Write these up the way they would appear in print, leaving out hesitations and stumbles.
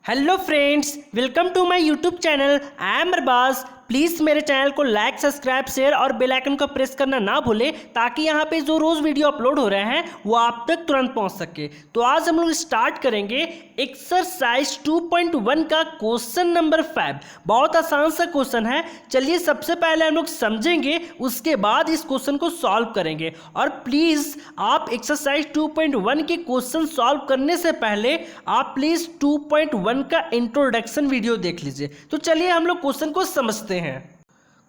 Hello friends, welcome to my YouTube channel. I am Arbaz. Please मेरे channel को like, subscribe, share और bell icon को press करना ना भूलें ताकि यहाँ पे जो रोज़ वीडियो अपलोड हो रहे हैं वो आप तक तुरंत पहुँच सके। तो आज हम लोग स्टार्ट करेंगे एक्सरसाइज 2.1 का क्वेश्चन नंबर 5। बहुत आसान सा क्वेश्चन है। चलिए सबसे पहले हम लोग समझेंगे, उसके बाद इस क्वेश्चन को सॉल्व करेंगे। और प्लीज़ आप एक्सरसाइज 2.1 के क्वेश्चन सॉल्व करने से पहले आप प्लीज़ 2.1 का इंट्रोडक्शन वीडियो देख लीजिए। तो चलिए हम लोग क्वेश्चन को समझते हैं।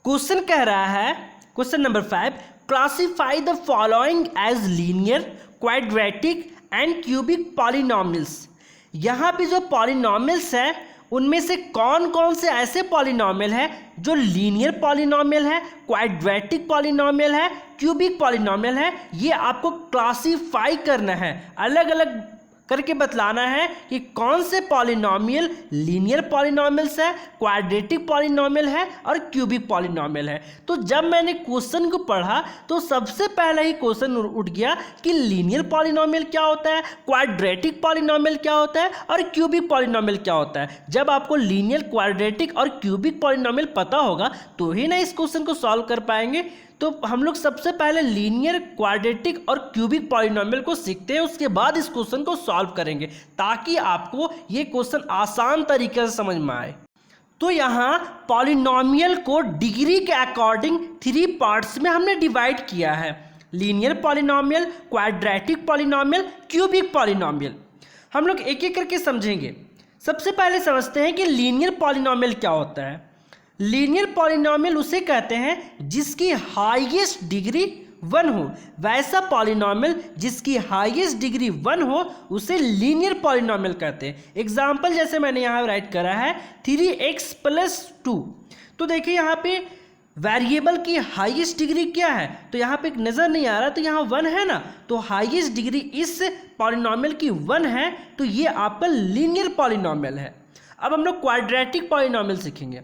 क्वेश्चन कह रहा है, question number 5, classify the following as linear, quadratic and cubic polynomials. यहाँ पे जो पॉलिनॉमियल्स है उनमें से कौन कौन से ऐसे पॉलिनॉमियल है जो लीनियर पॉलिनॉमियल है, क्वाड्रेटिक पॉलिनॉमियल है, क्यूबिक पॉलिनॉमियल है। ये आपको क्लासिफाई करना है, अलग अलग करके बतलाना है कि कौन से पॉलिनॉमियल लीनियर पॉलिनॉमियल्स है, क्वाड्रेटिक पॉलिनॉमियल है और क्यूबिक पॉलिनॉमियल है। तो जब मैंने क्वेश्चन को पढ़ा तो सबसे पहला ही क्वेश्चन उठ गया कि लीनियर पॉलिनॉमियल क्या होता है, क्वाड्रेटिक पॉलिनॉमियल क्या होता है और क्यूबिक पॉलिनॉमियल क्या होता है। जब आपको लीनियर, क्वाड्रेटिक और क्यूबिक पॉलिनॉमियल पता होगा तो ही ना इस क्वेश्चन को सॉल्व कर पाएंगे। तो हम लोग सबसे पहले लीनियर, क्वाड्रेटिक और क्यूबिक पॉलिनॉमियल को सीखते हैं, उसके बाद इस क्वेश्चन को सॉल्व करेंगे ताकि आपको ये क्वेश्चन आसान तरीके से समझ में आए। तो यहाँ पॉलिनॉमियल को डिग्री के अकॉर्डिंग 3 पार्ट्स में हमने डिवाइड किया है: linear polynomial, quadratic polynomial, cubic polynomial. हम लोग एक एक करके समझेंगे। सबसे पहले समझते हैं कि लीनियर पॉलिनॉमियल क्या होता है। लीनियर पॉलिनॉमियल उसे कहते हैं जिसकी हाईएस्ट डिग्री 1 हो। वैसा पॉलिनॉमियल जिसकी हाईएस्ट डिग्री 1 हो उसे लीनियर पॉलिनॉमियल कहते हैं। एग्जाम्पल जैसे मैंने यहाँ राइट करा है 3x + 2। तो देखिए यहाँ पे वेरिएबल की हाईएस्ट डिग्री क्या है, तो यहाँ पे नज़र नहीं आ रहा, तो यहाँ 1 है ना, तो हाईएस्ट डिग्री इस पॉलिनॉमियल की 1 है, तो ये आपका लीनियर पॉलिनॉमियल है। अब हम लोग क्वाड्रेटिक पॉलिनॉमियल सीखेंगे।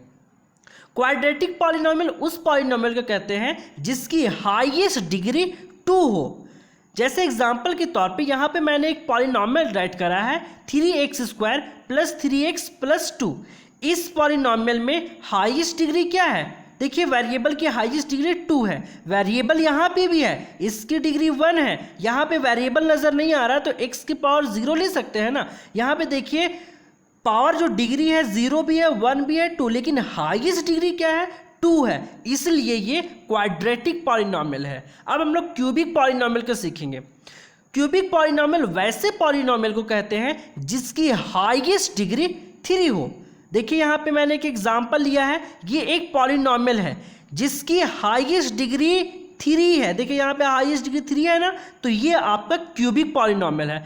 क्वाड्रेटिक पॉलिनॉमियल उस पॉलिनॉमियल को कहते हैं जिसकी हाईएस्ट डिग्री 2 हो। जैसे एग्जांपल के तौर पे यहाँ पे मैंने एक पॉलिनॉमियल राइट करा है 3x² + 3x + 2। इस पॉलिनॉमियल में हाईएस्ट डिग्री क्या है? देखिए वेरिएबल की हाईएस्ट डिग्री 2 है। वेरिएबल यहाँ पे भी है, इसकी डिग्री 1 है। यहाँ पे वेरिएबल नज़र नहीं आ रहा तो x की पावर 0 ले सकते हैं ना। यहाँ पे देखिए पावर जो डिग्री है 0 भी है, 1 भी है, 2, लेकिन हाईएस्ट डिग्री क्या है? 2 है, इसलिए ये क्वाड्रेटिक पॉलिनॉमियल है। अब हम लोग क्यूबिक पॉलिनॉमियल को सीखेंगे। क्यूबिक पॉलिनॉमियल वैसे पॉलिनॉमियल को कहते हैं जिसकी हाईएस्ट डिग्री 3 हो। देखिए यहाँ पे मैंने एक एग्जांपल लिया है, ये एक पॉलिनॉमियल है जिसकी हाईएस्ट डिग्री 3 है। देखिए यहाँ पे हाईएस्ट डिग्री 3 है ना, तो ये आपका क्यूबिक पॉलिनॉमियल है।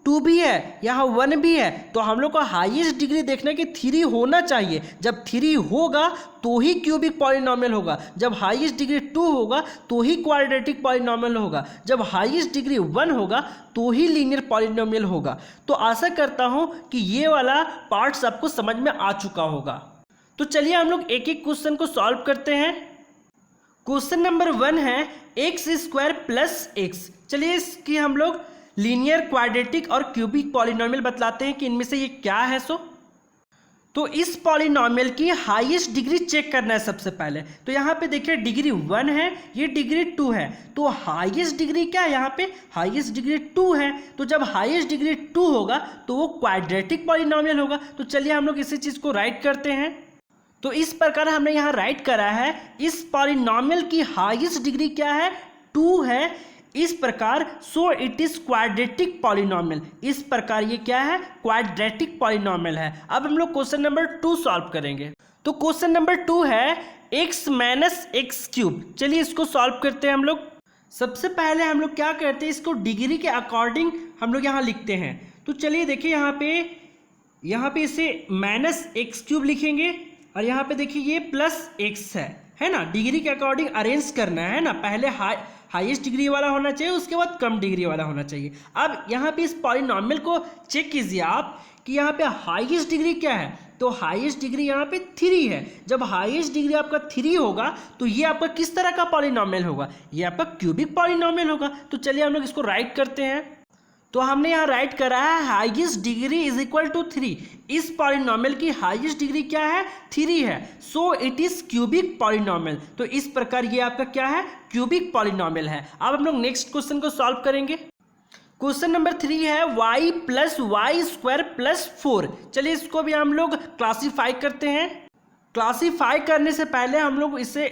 2 भी है, यहाँ 1 भी है, तो हम लोग को हाईएस्ट डिग्री देखना कि 3 होना चाहिए। जब 3 होगा तो ही क्यूबिक पॉलिनॉमियल होगा, जब हाईएस्ट डिग्री 2 होगा तो ही क्वाड्रेटिक पॉलिनॉमियल होगा, जब हाईएस्ट डिग्री 1 होगा तो ही लीनियर पॉलिनॉमियल होगा। तो आशा करता हूँ कि ये वाला पार्ट सबको समझ में आ चुका होगा। तो चलिए हम लोग एक एक क्वेश्चन को सॉल्व करते हैं। क्वेश्चन नंबर 1 है x² + x। चलिए इसकी हम लोग लीनियर, क्वाड्रेटिक और क्यूबिक पॉलिनॉमियल बतलाते हैं कि इनमें से ये क्या है। तो इस पॉलिनॉमियल की हाईएस्ट डिग्री चेक करना है सबसे पहले। तो यहाँ पे देखिए डिग्री 1 है, ये डिग्री 2 है, तो हाईएस्ट डिग्री क्या है? यहाँ पे हाईएस्ट डिग्री 2 है। तो जब हाईएस्ट डिग्री 2 होगा तो वो क्वाड्रेटिक पॉलिनॉमियल होगा। तो चलिए हम लोग इसी चीज़ को राइट करते हैं। तो इस प्रकार हमने यहाँ राइट करा है, इस पॉलिनॉमियल की हाईएस्ट डिग्री क्या है? 2 है। इस प्रकार सो इट इज क्वाड्रेटिक पॉलिनॉमियल। इस प्रकार ये क्या है? क्वाड्रेटिक पॉलिनॉमियल है। अब हम लोग क्वेश्चन नंबर 2 सॉल्व करेंगे। तो क्वेश्चन नंबर 2 है x - x³। चलिए इसको सॉल्व करते हैं हम लोग। सबसे पहले हम लोग क्या करते हैं, इसको डिग्री के अकॉर्डिंग हम लोग यहाँ लिखते हैं। तो चलिए देखिए यहाँ पे इसे -x³ लिखेंगे और यहाँ पे देखिए ये +x है ना। डिग्री के अकॉर्डिंग अरेंज करना है ना, पहले हाईएस्ट डिग्री वाला होना चाहिए, उसके बाद कम डिग्री वाला होना चाहिए। अब यहाँ पे इस पॉलिनॉमियल को चेक कीजिए आप कि यहाँ पे हाईएस्ट डिग्री क्या है। तो हाईएस्ट डिग्री यहाँ पे 3 है। जब हाईएस्ट डिग्री आपका 3 होगा तो ये आपका किस तरह का पॉलिनॉमियल होगा? ये आपका क्यूबिक पॉलिनॉमियल होगा। तो चलिए हम लोग इसको राइट करते हैं। तो हमने यहाँ राइट करा है highest degree is equal to 3। इस पॉलिनॉमियल की हाईएस्ट डिग्री क्या है? 3 है। So it is cubic polynomial. तो इस प्रकार ये आपका क्या है? क्यूबिक पॉलिनॉमियल है। अब हम लोग नेक्स्ट क्वेश्चन को सॉल्व करेंगे। क्वेश्चन नंबर 3 है y plus y square plus 4। चलिए इसको भी हम लोग क्लासीफाई करते हैं। क्लासीफाई करने से पहले हम लोग इसे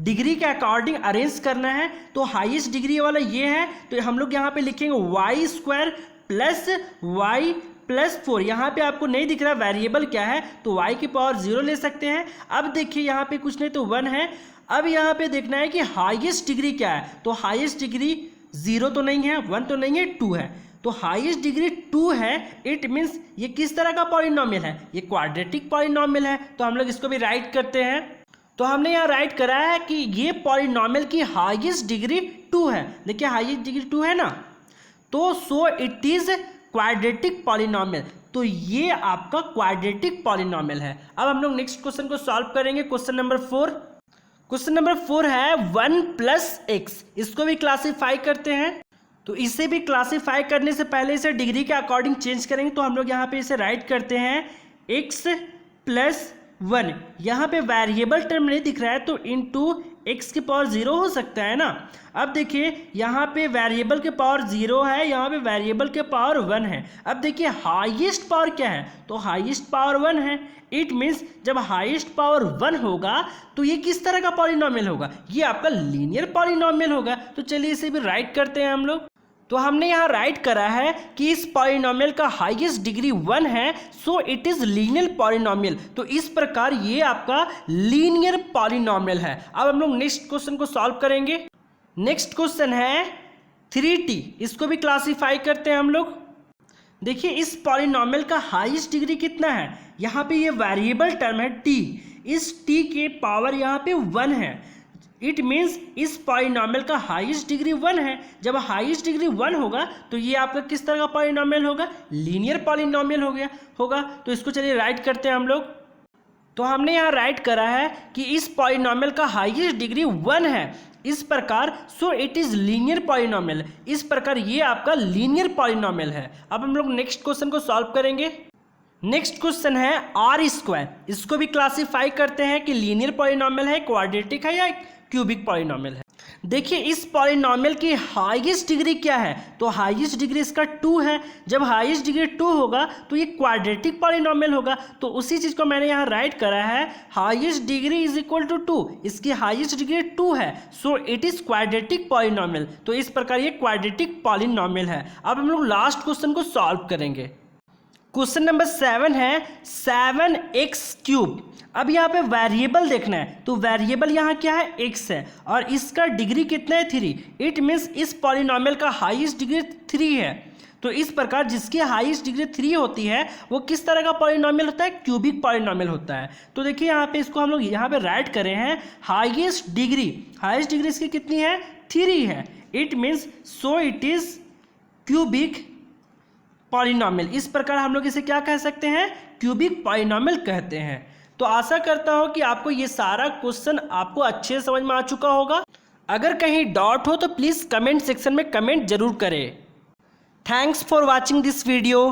डिग्री के अकॉर्डिंग अरेंज करना है। तो हाईएस्ट डिग्री वाला ये है, तो हम लोग यहाँ पे लिखेंगे y square plus y plus 4। यहाँ पे आपको नहीं दिख रहा वेरिएबल क्या है, तो y की पावर 0 ले सकते हैं। अब देखिए यहाँ पे कुछ नहीं तो 1 है। अब यहाँ पे देखना है कि हाईएस्ट डिग्री क्या है। तो हाईएस्ट डिग्री 0 तो नहीं है, 1 तो नहीं है, 2 है। तो हाईएस्ट डिग्री 2 है। इट मीन्स ये किस तरह का पॉलिनॉमियल है? ये क्वाड्रेटिक पॉलिनॉमियल है। तो हम लोग इसको भी राइट करते हैं। तो हमने यहाँ राइट करा है कि ये पॉलिनॉमियल की हाईएस्ट डिग्री 2 है। देखिए हाईएस्ट डिग्री 2 है ना, तो सो इट इज क्वाड्रेटिक पॉलिनॉमियल। तो ये आपका क्वाड्रेटिक पॉलिनॉमियल है। अब हम लोग नेक्स्ट क्वेश्चन को सॉल्व करेंगे। Question number 4। क्वेश्चन नंबर 4 है 1 प्लस एक्स। इसको भी क्लासीफाई करते हैं। तो इसे भी क्लासीफाई करने से पहले इसे डिग्री के अकॉर्डिंग चेंज करेंगे। तो हम लोग यहाँ पे इसे राइट करते हैं x प्लस 1। यहाँ पे वेरिएबल टर्म नहीं दिख रहा है, तो इंटू एक्स की पावर 0 हो सकता है ना। अब देखिए यहाँ पे वेरिएबल के पावर 0 है, यहाँ पे वेरिएबल के पावर 1 है। अब देखिए हाईएस्ट पावर क्या है? तो हाईएस्ट पावर 1 है। इट मीन्स जब हाईएस्ट पावर 1 होगा तो ये किस तरह का पॉलिनॉमियल होगा? ये आपका लीनियर पॉलिनॉमियल होगा। तो चलिए इसे भी राइट करते हैं हम लोग। तो हमने यहाँ राइट करा है कि इस पॉलिनॉमियल का हाईएस्ट डिग्री 1 है, so it is linear polynomial. तो इस प्रकार ये आपका लीनियर पॉलिनॉमियल है। अब हम लोग नेक्स्ट क्वेश्चन को सॉल्व करेंगे। नेक्स्ट क्वेश्चन है 3t। इसको भी क्लासीफाई करते हैं हम लोग। देखिए इस पॉलिनॉमियल का हाईएस्ट डिग्री कितना है? यहाँ पे ये वेरिएबल टर्म है t। इस t के पावर यहाँ पे 1 है। इट मीन्स इस पॉलिनॉमियल का हाईएस्ट डिग्री 1 है। जब हाईएस्ट डिग्री 1 होगा तो ये आपका किस तरह का पॉलिनॉमियल होगा? लीनियर पॉलिनॉमियल होगा। तो इसको चलिए राइट करते हैं हम लोग। तो हमने यहाँ राइट करा है कि इस पॉलिनॉमियल का हाईएस्ट डिग्री 1 है। इस प्रकार सो इट इज लीनियर पॉलिनॉमियल। इस प्रकार ये आपका लीनियर पॉलिनॉमियल है। अब हम लोग नेक्स्ट क्वेश्चन को सॉल्व करेंगे। नेक्स्ट क्वेश्चन है आर स्क्वायर। इसको भी क्लासीफाई करते हैं कि लीनियर पॉलिनॉमियल है, क्वाड्रेटिक है या क्यूबिक पॉलिनॉमियल है। देखिए इस पॉलिनॉमियल की हाईएस्ट डिग्री क्या है? तो हाईएस्ट डिग्री इसका 2 है। जब हाईएस्ट डिग्री 2 होगा तो ये क्वाड्रेटिक पॉलिनॉमियल होगा। तो उसी चीज को मैंने यहाँ राइट करा है, highest degree is equal to 2। इसकी हाईएस्ट डिग्री 2 है, so it is quadratic polynomial. तो इस प्रकार ये क्वाड्रेटिक पॉलिनॉमियल है। अब हम लोग लास्ट क्वेश्चन को सॉल्व करेंगे। क्वेश्चन नंबर 7 है 7x³। अब यहाँ पे वेरिएबल देखना है। तो वेरिएबल यहाँ क्या है? x है, और इसका डिग्री कितना है? 3। इट मीन्स इस पॉलिनॉमियल का हाईएस्ट डिग्री 3 है। तो इस प्रकार जिसकी हाईएस्ट डिग्री 3 होती है वो किस तरह का पॉलिनॉमियल होता है? क्यूबिक पॉलिनॉमियल होता है। तो देखिए यहाँ पे इसको हम लोग यहाँ पे राइट करें हैं हाईएस्ट डिग्री इसकी कितनी है? 3 है। It means so it is cubic polynomial. इस प्रकार हम लोग इसे क्या कह सकते हैं? क्यूबिक पॉलिनॉमियल कहते हैं। तो आशा करता हूं कि आपको ये सारा क्वेश्चन आपको अच्छे से समझ में आ चुका होगा। अगर कहीं डाउट हो तो प्लीज़ कमेंट सेक्शन में कमेंट जरूर करें। Thanks for watching this video.